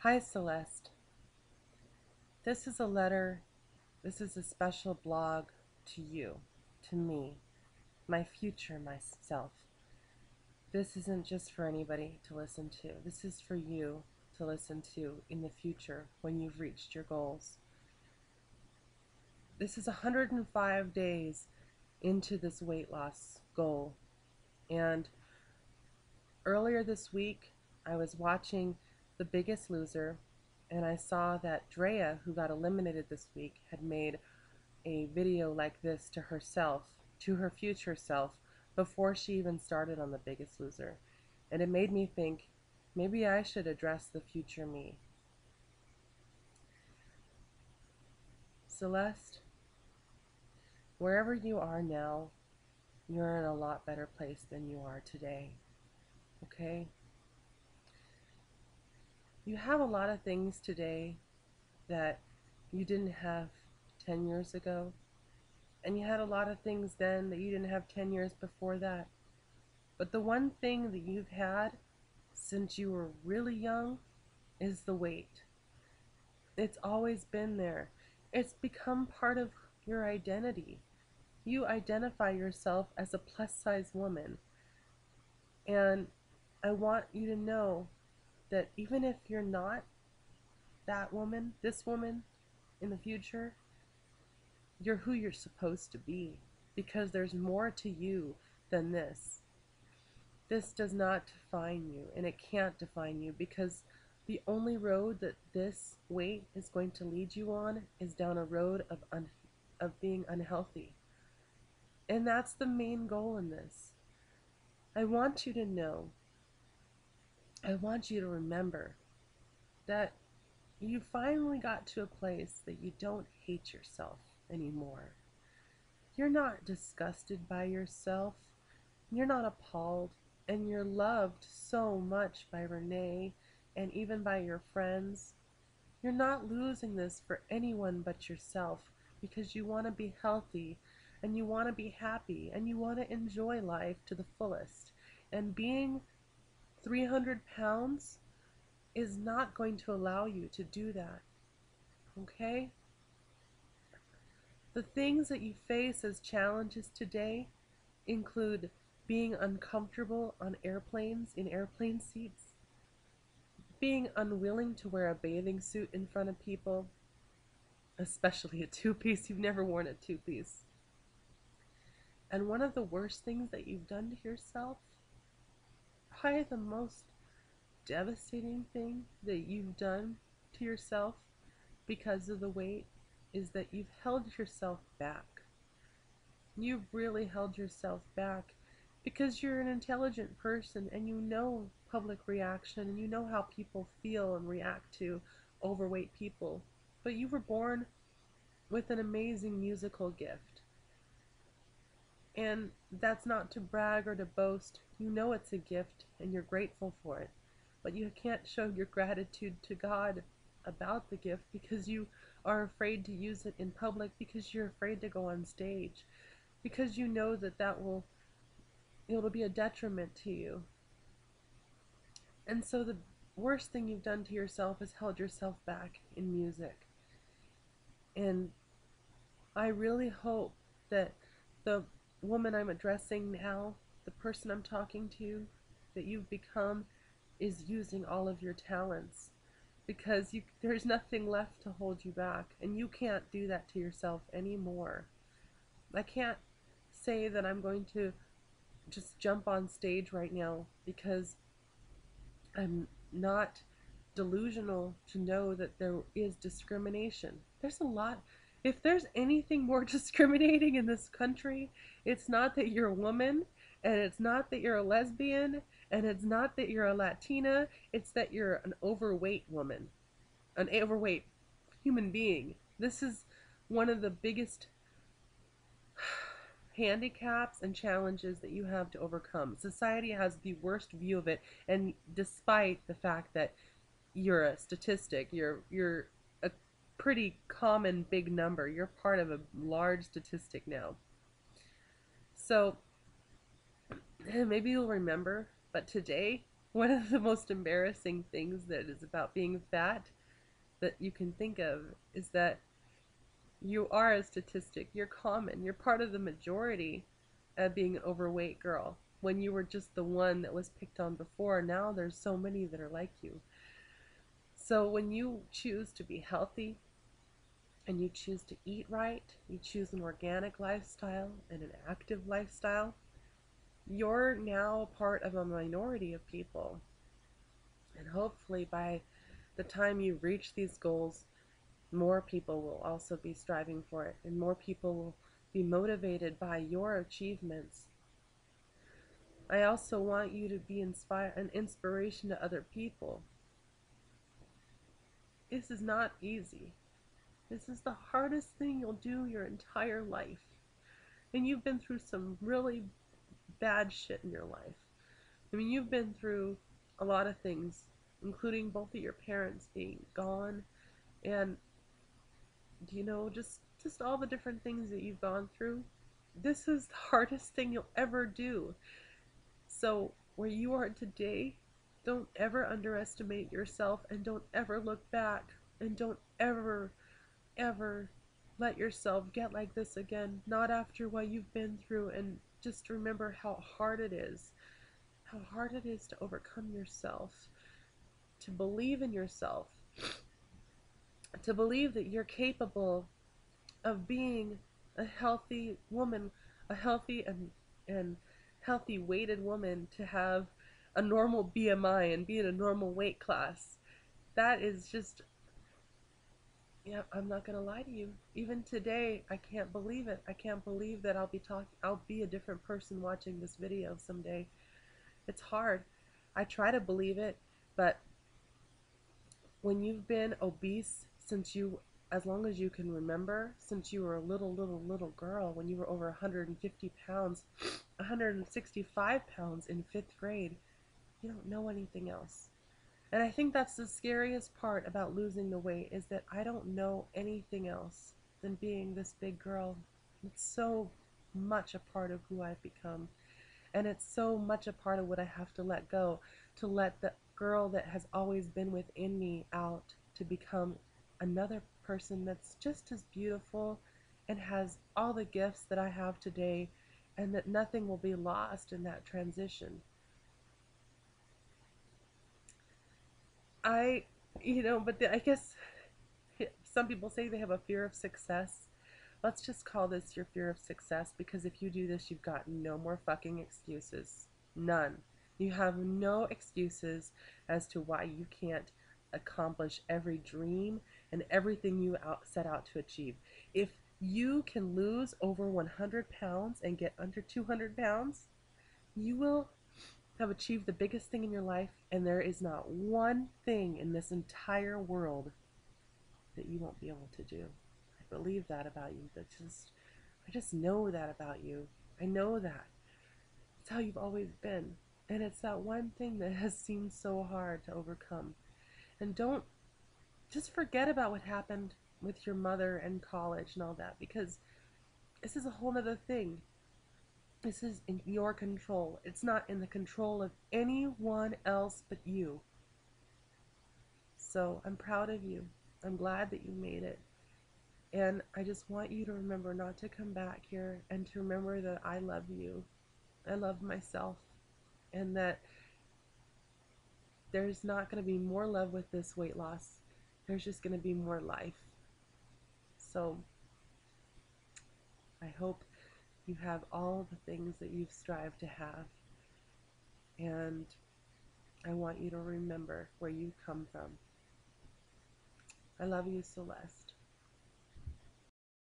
Hi, Celeste. This is a letter, this is a special blog to you, to me, my future myself. This isn't just for anybody to listen to. This is for you to listen to in the future when you've reached your goals. This is 105 days into this weight loss goal. And earlier this week, I was watching The Biggest Loser, and I saw that Drea, who got eliminated this week, had made a video like this to herself, to her future self, before she even started on The Biggest Loser. And it made me think, maybe I should address the future me. Celeste, wherever you are now, you're in a lot better place than you are today. Okay? You have a lot of things today that you didn't have 10 years ago. And you had a lot of things then that you didn't have 10 years before that. But the one thing that you've had since you were really young is the weight. It's always been there. It's become part of your identity. You identify yourself as a plus size woman. And I want you to know that even if you're not that woman, this woman in the future, you're who you're supposed to be because there's more to you than this. This does not define you, and it can't define you because the only road that this weight is going to lead you on is down a road of being unhealthy. And that's the main goal in this. I want you to know, I want you to remember that you finally got to a place that you don't hate yourself anymore. You're not disgusted by yourself. You're not appalled. And you're loved so much by Renee and even by your friends. You're not losing this for anyone but yourself because you want to be healthy and you want to be happy and you want to enjoy life to the fullest. And being 300 pounds is not going to allow you to do that. Okay? The things that you face as challenges today include being uncomfortable on airplanes, in airplane seats, being unwilling to wear a bathing suit in front of people, especially a two-piece. You've never worn a two-piece. And one of the worst things that you've done to yourself, probably the most devastating thing that you've done to yourself because of the weight, is that you've held yourself back. You've really held yourself back because you're an intelligent person and you know public reaction and you know how people feel and react to overweight people. But you were born with an amazing musical gift. And that's not to brag or to boast. You know it's a gift and you're grateful for it. But you can't show your gratitude to God about the gift because you are afraid to use it in public, because you're afraid to go on stage, because you know that it'll be a detriment to you. And so the worst thing you've done to yourself is held yourself back in music. And I really hope that the woman I'm addressing now, the person I'm talking to, that you've become, is using all of your talents, because there's nothing left to hold you back, and you can't do that to yourself anymore. I can't say that I'm going to just jump on stage right now because I'm not delusional to know that there is discrimination. There's a lot. If there's anything more discriminating in this country, it's not that you're a woman, and it's not that you're a lesbian, and it's not that you're a Latina, it's that you're an overweight woman, an overweight human being. This is one of the biggest handicaps and challenges that you have to overcome. Society has the worst view of it, and despite the fact that you're a statistic, you're a pretty common big number. You're part of a large statistic now. So maybe you'll remember, but today One of the most embarrassing things that is about being fat that you can think of is that you are a statistic. You're common. You're part of the majority of being an overweight girl. When you were just the one that was picked on before, now there's so many that are like you. So when you choose to be healthy and you choose to eat right, you choose an organic lifestyle and an active lifestyle, you're now part of a minority of people. And hopefully by the time you reach these goals, more people will also be striving for it, and more people will be motivated by your achievements. I also want you to be an inspiration to other people. This is not easy. This is the hardest thing you'll do your entire life. And you've been through some really bad shit in your life. I mean, you've been through a lot of things, including both of your parents being gone, and just all the different things that you've gone through. This is the hardest thing you'll ever do. So where you are today, don't ever underestimate yourself, and don't ever look back, and don't ever let yourself get like this again. Not after what you've been through. And just remember how hard it is. How hard it is to overcome yourself, to believe in yourself, to believe that you're capable of being a healthy woman, a healthy and healthy weighted woman, to have a normal BMI and be in a normal weight class. That is just, yeah, I'm not gonna lie to you. Even today, I can't believe it. I can't believe that I'll be a different person watching this video someday. It's hard. I try to believe it, but when you've been obese as long as you can remember, since you were a little girl, when you were over 150 pounds, 165 pounds in 5th grade, you don't know anything else. And I think that's the scariest part about losing the weight, is that I don't know anything else than being this big girl. It's so much a part of who I've become. And it's so much a part of what I have to let go, to let the girl that has always been within me out, to become another person that's just as beautiful and has all the gifts that I have today, and that nothing will be lost in that transition. I, I guess some people say they have a fear of success. Let's just call this your fear of success, because if you do this, you've got no more fucking excuses. None. You have no excuses as to why you can't accomplish every dream and everything you set out to achieve. If you can lose over 100 pounds and get under 200 pounds, you will have achieved the biggest thing in your life, and there is not one thing in this entire world that you won't be able to do. I believe that about you. I just know that about you. I know that. It's how you've always been. And it's that one thing that has seemed so hard to overcome. And don't just forget about what happened with your mother and college and all that, because this is a whole other thing. This is in your control. It's not in the control of anyone else but you. So I'm proud of you. I'm glad that you made it. And I just want you to remember not to come back here, and to remember that I love you. I love myself. And that there's not going to be more love with this weight loss. There's just going to be more life. So I hope you have all the things that you've strived to have. And I want you to remember where you come from. I love you, Celeste.